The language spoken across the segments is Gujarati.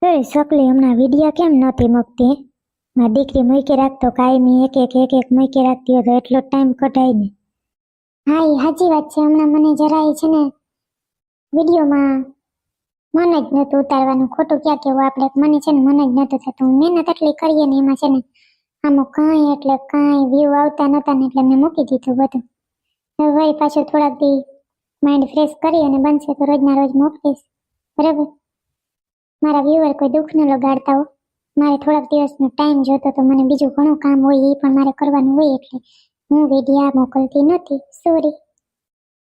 અરે સકલી હમણાં વિડિયા કેમ નહોતી મૂકતી? મારી દીકરી મૂકી રાખતો કાયમી એક મૂકી રાખતી હોય તો એટલો ટાઈમ કઢાય ને. હા એ સાચી વાત છે. હમણાં મને જરાય છે ને વિડીયોમાં મન જ નહોતું ઉતારવાનું. ખોટું ક્યાં કેવું આપણે, મને છે ને મન જ નહોતું થતું. મહેનત એટલી કરીએ ને એમાં છે ને આમાં કાંઈ વ્યૂ આવતા નહોતા ને એટલે મેં મૂકી દીધું બધું. હવે વળી પાછું થોડાક દી માઇન્ડ ફ્રેશ કરી અને બનશે તો રોજના રોજ મોકલીશ. બરાબર? મારા વ્યુઅર કોઈ દુઃખ ન લગાડતા હો. મારે થોડાક દિવસનો ટાઈમ જોતો તો મને બીજું ઘણું કામ હોય એ પણ મારે કરવાનું હોય એટલે હું વિડીયા મોકલતી નથી. સોરી.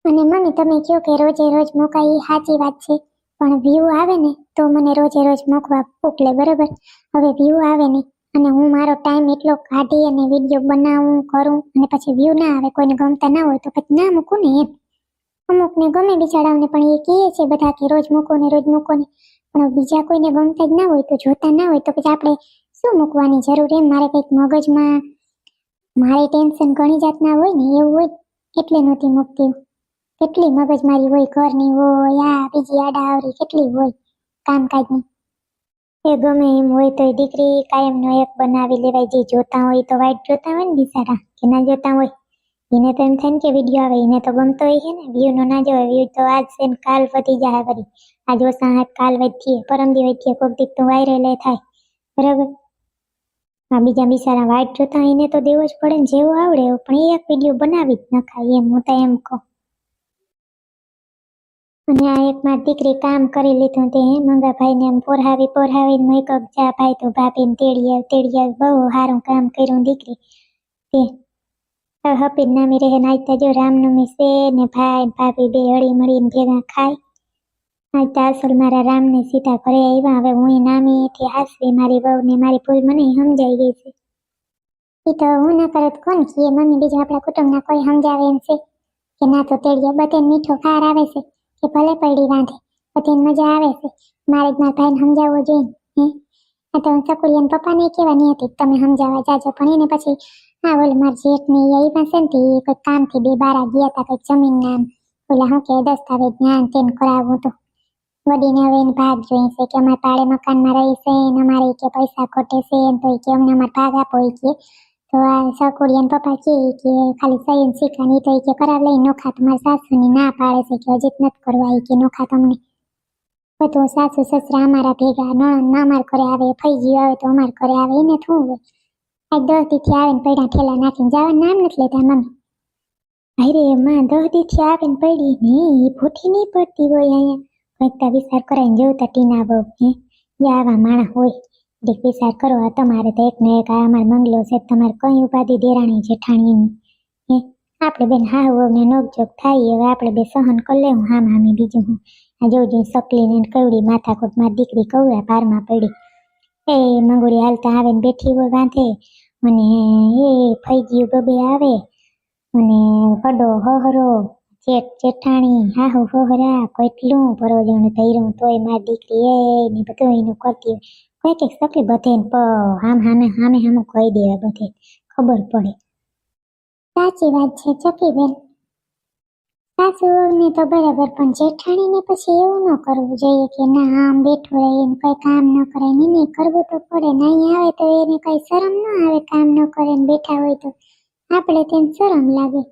અને મમ્મી તમે કહો કે રોજે રોજ મોકાય એ સાચી વાત છે, પણ વ્યૂ આવે ને તો મને રોજે રોજ મોકવા મોકલે. બરાબર? હવે વ્યૂ આવે ને અને હું મારો ટાઈમ એટલો કાઢી અને વિડીયો બનાવું કરું અને પછી વ્યૂ ના આવે, કોઈને ગમતા ના હોય તો પછી ના મૂકું ને એમ. અમુકને ગમે બિચારાઓને, પણ એ કહે છે બધા કે રોજ મૂકો ને પણ બીજા કોઈને ગમતા જ ના હોય તો જોતા ના હોય તો પછી આપણે શું મૂકવાની જરૂર એમ. મારે કંઈક મગજમાં મારે ટેન્શન ઘણી જાતના હોય ને એવું હોય એટલે નહોતી મૂકતી. કેટલી મગજમારી હોય, ઘરની હોય, આ બીજી આડાઅવળી કેટલી હોય કામકાજની. એ ગમે એમ હોય તો દીકરી કાયમનો એક બનાવી લેવાય. જે જોતા હોય તો વાઈટ જોતા હોય ને બિચારા, કે ના જોતા હોય એને તો એમ થાય ને કે વિડીયો આવે એને તો ગમતો હોય છે ને. વ્યૂ નો ના જોવે, વ્યૂ તો આજ છે ને કાલ વધી જાય. વળી આજ ઓછા કાલ વધીએ, પરમદી વધીએ, કોક દીક તો વાયરલ થાય. બરાબર? આ બીજા બિચારા વાઈટ જોતા હોય એને તો દેવો જ પડે ને, જેવો આવડે એવો. પણ એક વિડીયો બનાવી જ નખાય એમ, હું તો એમ કહું. અને આ એક મારી દીકરી કામ કરી લીધું તે મંગાભાઈને એમ પોરહાવીને મેકઅપ જા ભાઈ તો ભાભીને તેડી બહુ સારું કામ કર્યું દીકરી. તે હપીને નામી રહે નાચતા જો રામનવમી છે ને ભાઈ ભાભી બે હળી મળીને ભેગા ખાય. આજ તો અસલ મારા રામને સીધા ઘરે આવ્યા. હવે હું નામી થી હાસવી મારી વહુ ને મારી ભૂલ મને સમજાઈ ગઈ છે. એ તો હું ના કરત કોણ કીએ મમ્મી, બીજા આપણા કુટુંબના કોઈ સમજાવે એમ છે કે ના? તો તેડીએ બધે મીઠો ખાર આવે છે કે ભલે પડી વાંધે, બધાને મજા આવે છે. મારે જ મારા ભાઈને સમજાવવો જોઈએ. આ તો હું ચકુલિયાના પપ્પાને કહેવાની હતી તમે સમજાવવા જાજો, પણ એને પછી હા ઓલે મારા જેઠ ને એ પાસે ને કોઈ કામથી બે બારા ગયા હતા, કંઈક જમીનના ઓલા શું કે દસ્તાવેજ જ્ઞાન તેમ કરાવવું હતું. વડીને હવે એને ભાગ જોઈએ છે કે અમારે પાડે મકાનમાં રહી છે ને અમારે કે પૈસા ખોટે છે તો કે અમને અમારે ભાગ આપો. કે તો આ ચકુલિયાના પપ્પા કે ખાલી સહી શીખવાની તો કે કરાવ લઈ નોખા. તમારા સાસુની ના પાડે છે કે હજી નથી કરવા કે નોખા તમને. બધું સાસુ સસરા અમારા ભેગા, નણંદ અમાર ઘરે આવે, ફૈજી આવે તો અમાર ઘરે આવે. એને શું હોય? આ 10 દીથી આવે ને પૈડા ઠેલા નાખીને જવાનું નામ નથી લેતા મમ્મી. અરે માં 10 દીથી આવે ને પડી ને એ ભૂઠી નહીં પડતી હોય અહીંયા. કંઈક વિચાર કરાઈને જોતા ટીના બહુ આવા માણસ હોય. એક વિચાર કરો, આ તમારે તો એક ને એક આ અમાર મંગલો છે, તમારે કઈ ઉપાધિ દેરાણી જેઠાણીની આપણે બેન હાવ ને નોકજોક થાય. હવે આપણે બે સહન કરી લેવું હામી. બીજું હું આ જોઉં સકલીને કવડી માથાકૂટ મારી દીકરી કવડા પારમાં પડી. એ મંગુડી હાલતા આવે ને બેઠી હોય વાંધે, અને એ ફઈ ગયું બબે આવે અને કડો હહરો જેઠાણી હાહુ હોહરા કેટલું પરોજણ થઈરું તોય મારી દીકરી ને બધું એનું કરતી હોય. કઈક સકલી બધે હામે કહી દેવા બધે ખબર પડે. સાચી વાત છે ચકીબેન, સાસુને તો બરાબર, પણ જેઠાણીને પછી એવું ન કરવું જોઈએ કે ના આમ બેઠો રહે એને કઈ કામ ન કરે. નહીં કરવું તો પડે ને. અહીં આવે તો એને કઈ શરમ ન આવે કામ ન કરે ને બેઠા હોય તો આપણે તેને શરમ લાગે.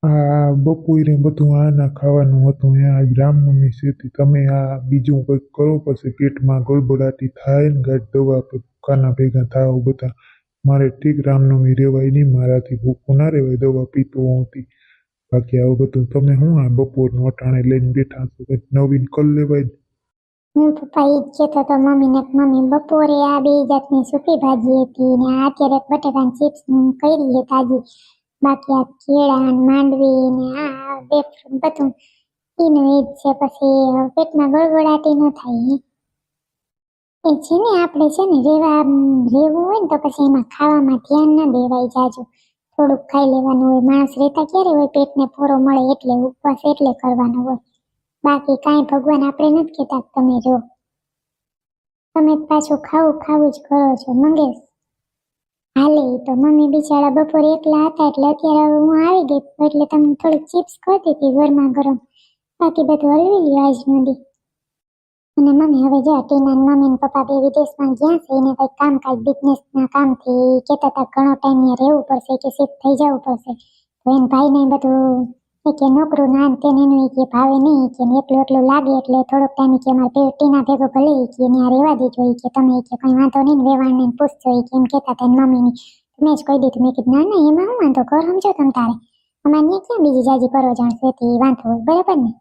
આ બપોરે બધું આના ખાવાનું હતું. આજ રામનવમી છે, તમે આ બીજું કંઈક કરો પછી પેટમાં ગડબડાટી થાય ને ગાઢ દવા કાના ભેગા થાવ બધા. મારે ઠીક રામનવમી રેવાય નહીં, મારાથી ભૂખું ના રેવાય, દવા પીતો હોતી. બાકી આવું બધું તમે શું આ બપોરનું અટાણે લઈને બેઠા છો? કંઈક નવીન કરી લેવાય. હું પપ્પા ઈ જ કહેતો હતો મમ્મી બપોરે આ બે જાતની સૂકી ભાજી હતી ને આ અત્યારે બટેટાની ચિપ્સ કરી છે તાજી. બાકી આ કેળા માંડવી ને આ બે બધું એનું એ જ છે. પછી પેટમાં ગળગળાટી ન થાય. એ છે ને આપણે છે ને રેવું હોય ને તો પછી એમાં ખાવામાં ધ્યાન ન દેવાય જાજુ. થોડુંક ખાઈ લેવાનું હોય. માણસ રહેતા ક્યારે હોય પેટને પૂરો મળે એટલે ઉપવાસ એટલે કરવાનો હોય. બાકી કાંઈ ભગવાન આપણે નથી કહેતા તમે જો તમે પાછું ખાવું જ કરો છો મંગેશ. હાલે તો મમ્મી બિચારા બપોરે એકલા હતા એટલે અત્યારે હું આવી ગઈ એટલે તમને થોડીક ચિપ્સ કરતી હતી ગરમા ગરમ. બાકી બધું હલવી લ્યો આજનો દી. અને મમ્મી હવે જો ટીના ને મમ્મી ને પપ્પા બે વિદેશમાં ગયા છે એને કંઈક કામકાજ બિઝનેસના કામથી કહેતા હતા ઘણો ટાઈમ ત્યાં રહેવું પડશે કે શિફ્ટ થઈ જવું પડશે તો એને ભાઈને બધું કે નોકરું ના તેને એનું કે ભાવે નહીં કે એકલું એટલું લાગે એટલે થોડોક ટાઈમ કે અમારે ટીના ભેગો ભલે કે ત્યાં રહેવા દેજો કે તમે કે કંઈ વાંધો નહીં ને વેવાણને પૂછજો કે એમ કહેતા હતા મમ્મીની મેં જ કહી દીધું મેં કીધું ના ના એમાં શું વાંધો ઘર સમજો તમે તારે અમારે ત્યાં ક્યાં બીજી જાજી પરવજાણ છે તે વાંધો હોય બરાબર ને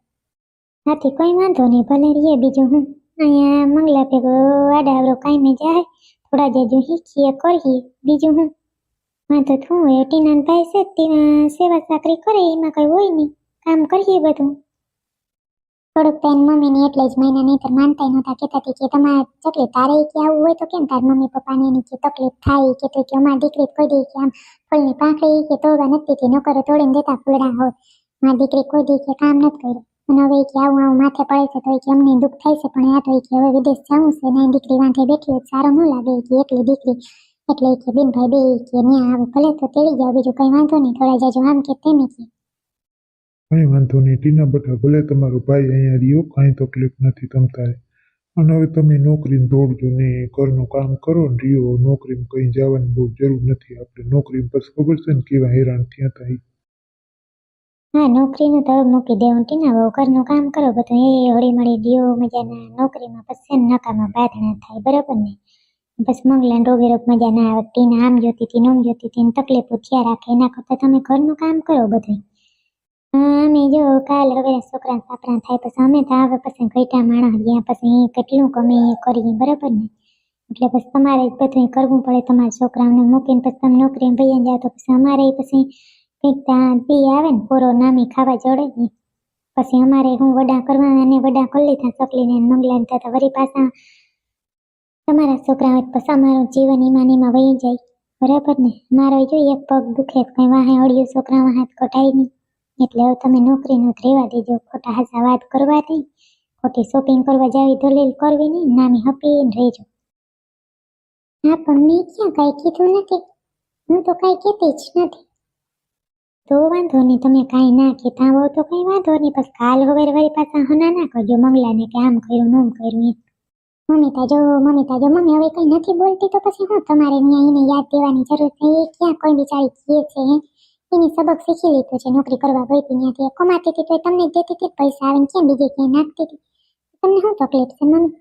હાથી કોઈ વાંધો નહીં ભલે રહીએ બીજું હું અહીંયા મંગલા ભેગો આડાવરો કાંઈ જાય થોડા જાજુ શીખીએ કરીએ બીજું હું વાંધો શું હોય ટીના ભાઈ છે તેમાં સેવા ચાકરી કરે એમાં કઈ હોય નહીં કામ કરીએ બધું થોડુંક ટાઈમ મમ્મીને એટલે જ મહિના નહીં તો માનતા નહોતા કહેતા હતી કે તમારે તકલીફ તારે કે આવું હોય તો કેમ તાર મમ્મી પપ્પાને એની કે તકલીફ થાય કે તો કે અમારી દીકરી કોઈ દી કે આમ ફૂલની પાંખડી કે તોડવા નથી કે નકરો તોડીને દેતા ફૂલડા હોય મારી દીકરી કોઈ દી કે કામ નથી કર્યું અને હવે કે આવું આવું માથે પડે છે તો કે અમને દુઃખ થાય છે પણ આ તો કે હવે વિદેશ જવું છે ને દીકરી વાંધે બેઠી હોય સારું ન લાગે કે એકલી દીકરી એટલે કે બેનભાઈ બે કે ન્યા આવે ભલે તો તેડી જાવ બીજું કઈ વાંધો નહીં થોડા જાજો આમ કે તેમ કે કંઈ વાંધો નહીં ટીના બટા ભલે તમારો ભાઈ અહીંયા રહ્યો કાંઈ તકલીફ નથી તમ તારે અને હવે તમે નોકરીને દોડજો ને ઘરનું કામ કરો ને રહ્યો નોકરીમાં કંઈ જવાની બહુ જરૂર નથી આપણે નોકરીમાં બસ ખબર છે ને કેવા હેરાન થયા હતા હા નોકરીનું તો મૂકી દેવું ટીના બહુ ઘરનું કામ કરો બધું એ હળી મળી દિયો મજાના નોકરીમાં પછી નકામાં બાધણા થાય બરાબર ને બસ મંગલાને રોગે રોગ મજા ના આવે ટીના આમ જોતી હતી નોમ જોતી હતી તકલીફો થયા રાખે એના કરતાં તમે ઘરનું કામ કરો બધું અમે જો કાલ હવે છોકરા સાપરા થાય પછી અમે તો આવે પછી ઘઈટા માણસ ગયા પછી કેટલું કમે કરીએ બરાબર ને એટલે પછી તમારે જ બધું કરવું પડે તમારા છોકરાઓને મૂકીને પછી તમે નોકરીએ ભૈયા જાઓ તો પછી અમારે પછી કંઈક ત્યાં પી આવે ને પોરો નામી ખાવા જોડે ને પછી અમારે હું વડા કરવા અને વડા કરી લીધા ચકલીને મંગલાને થતા વળી પાછા તમારા છોકરા હોય પછી અમારું જીવન ઈમાનીમાં વહી જાય બરાબર ને મારો જો એક પગ દુખે કંઈ વાહે અડિયું છોકરા વાહે કટાય નહીં એટલે હવે તમે નોકરીનું રહેવા દેજો ખોટા હાસા વાત કરવા નહીં ખોટી શોપિંગ કરવા જાવી દલીલ કરવી નહીં નામી હપીને રહેજો હા પણ મેં ક્યાં કાંઈ કીધું નથી હું તો કાંઈ કહેતી જ નથી તો વાંધો નહીં તમે કાંઈ ના કહેતા હો તો કંઈ વાંધો નહીં પછી કાલ હવે વળી પાછા હના ના કરજો મંગલાને કે આમ કર્યું નોમ કર્યું એમ મમ્મી હવે કંઈ નથી બોલતી તો પછી હું તમારે ત્યાં એને યાદ દેવાની જરૂર છે એ ક્યાં કોઈ બિચારી કહે છે એની સબક શીખી લીધો છે નોકરી કરવા ગઈ હતી ત્યાંથી કમાતી હતી તો તમને દેતી હતી પૈસા આવીને ક્યાં બીજે ક્યાંય નાખતી હતી તમને શું તકલીફ છે મમ્મી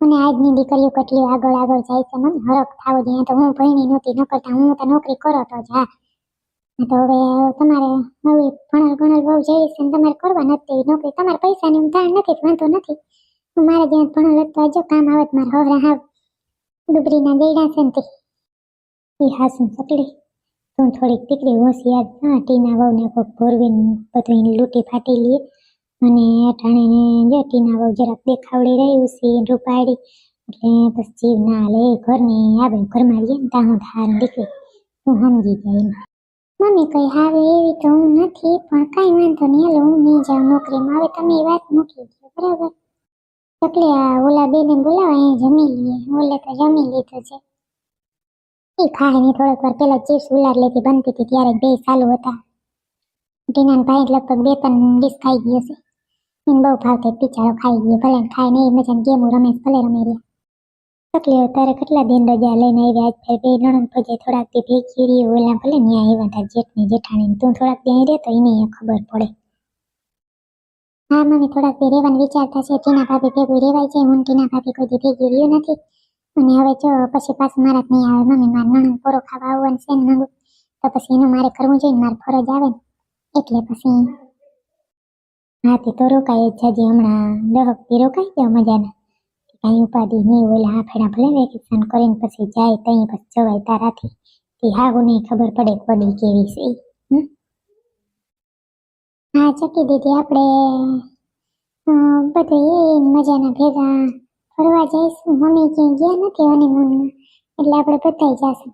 મને આજની દીકરીઓ કેટલી આગળ આગળ જાય છે મમ્મી હરખ થાવો જોઈએ તો હું ભણી નહોતી ન કરતા હું તો નોકરી કરો તો જા તો હવે તમારે હવે ભણલ બહુ જઈ છે તમારે કરવા નથી નોકરી તમારે પૈસાની ધાર નથી વાંધો નથી મારે જ્યાં ભણલ હતો જો કામ આવત મારે હવે હાવ ડુબરીના દેડા છે ને એ હાસું ચકલી તું થોડીક દીકરી હોશિયાર હા ટીના વહુને કોઈક ભોરવીને બધું લૂંટી ફાટી લઈએ અને અટાણે જો ટીના વહુ જરાક દેખાવડી રહ્યું છે રૂપાડી એટલે બસ જીવ ના લે ઘરની આવે ઘરમાં રહીએ ને ત્યાં હું ધાર દીકરી હું સમજી જાય મમ્મી કઈ આવે એવી તો હું નથી પણ કાંઈ વાંધો નહીં હાલો હું નહીં જાઉં નોકરીમાં હવે તમે એ વાત મૂકી દો બરાબર ચકલી આ ઓલા બેને બોલાવા અહીંયા જમી લઈએ ઓલે તો જમી લીધું છે એ ખાય નહીં થોડીક વાર પેલા ચિપ્સ ઉલાર લેતી બનતી હતી ત્યારે બે ચાલુ હતા ટીના ભાઈ લગભગ 2-3 ડીશ ખાઈ ગયો છે એને બહુ ભાવતે પિચારો ખાઈ ગયો ભલે ખાય નહીં મજા ગેમો રમે ભલે રમે રહ્યા ચકલી તારે કેટલા દિન રજા લઈને આવી આજ ફેર બે નણંદ ભજે થોડાક દી ભેગી રહી ઓલા ભલે ન્યા આવ્યા હતા જેઠની જેઠાણી તું થોડાક દી રહે તો એને ખબર પડે હા મમ્મી થોડાક દી રહેવાનું વિચારતા છે ટીના ભાભી ભેગું રહેવાય છે હું ટીના ભાભી કોઈ દી ભેગી રહ્યું નથી અને હવે જો પછી પાછું મારા નહીં આવે મમ્મી મારા નણંદ પોરો ખાવા આવવાનું છે ને માંગુ તો પછી એનું મારે કરવું જોઈએ મારે ફરજ આવે ને એટલે પછી હાથી તો રોકાય જ હજી હમણાં 10 દી રોકાઈ જાવ મજાના કાંઈ ઉપાધિ નહીં ઓલા હાફેડા ભલે વેકેશન કરીને પછી જાય ત્યાં પછી જવાય તારાથી તે હાવું નહીં ખબર પડે પડી કેવી છે હા ચકી દીદી આપણે બધું એ મજાના ભેગા ફરવા જઈશું મમ્મી ક્યાંય ગયા નથી હનીમૂનમાં એટલે આપણે બધાય જઈશું